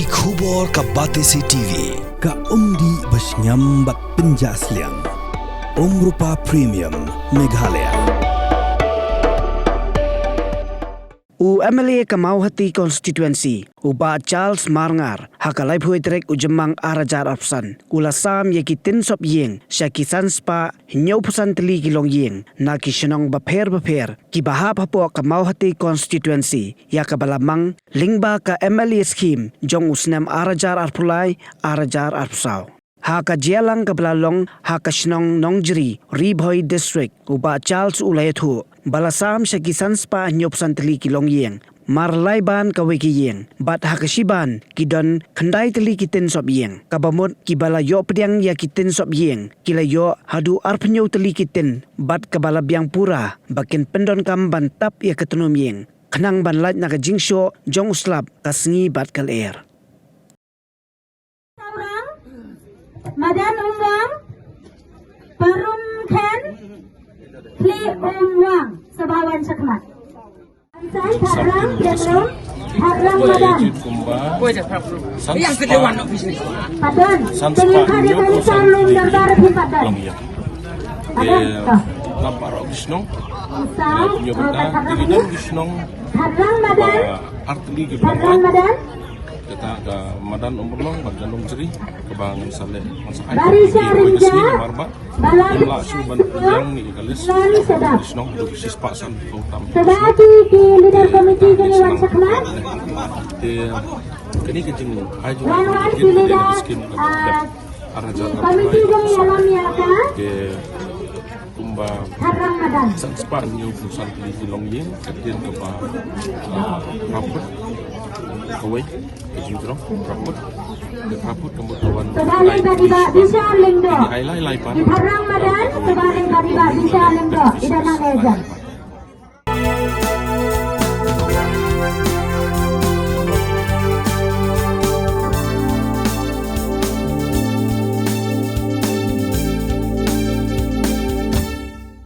Ki khubor ka Batesi TV. Ka umdi basnyam bak penjaslian. Rupa Premium Meghalaya. MLA Kamauhati constituency uba Charles Marngar hakalai phuitrek ujemang arajar apsan ulasam yekitin sop yeng syakisan spa hinyau pusan teli kilong yeng na kishnong bapher ki bahap hapo Kamauhati constituency ya kabalamang lingba ka MLA scheme jong usnem arajar arpulai arajar arpsau haka jelang kabalalong haka shnong nongjri Ribhoi district uba Charles ulayathu balasam syakisan spa hinyau pusan teli kilong yeng marlai ban kaweki yeng bat hakasiban kidon khandai teli kitin sop yeng kabamut kibala yo pediang ya kitin sop yeng kila yo hadu arpnyau teli kitin bat kabala biang pura bakin pendon kam ban tap ya ketunum yeng kenang ban lait naga jingsho jong uslap kasngi bat kal air Madan Umwang Parum Ken Pli Umwang Sabawan Sakmat San Harang Jendrum Harang Madan yang kedewan ofisi Padan Dengan kari kali salung Darbar Pimpadan Padan Lampar Gisnong Usau Digidan Gisnong Harang Madan Arteli Harang Madan kita ke Madan Umurlong Bagandung Jeri kebangan Saleh Masakai Barisa Rinja Balang Imla Suban yang ni Igalis Lani Sedap Gisnong Dosis Pasan Kautam Sebati di leader komiti Dewan Sakmat kini kecing aja Wan di leader komiti Dewan Alam Yaka ke Kumba Harang Madan Sanspa New Pusan di Longying kemudian ke Raput Kawai Kejutro Raput Raput kemudian Sebalik Badiba bisa lingdo Lai Pan Di Harang Madan Sebalik Badiba bisa lingdo Idanang Ezan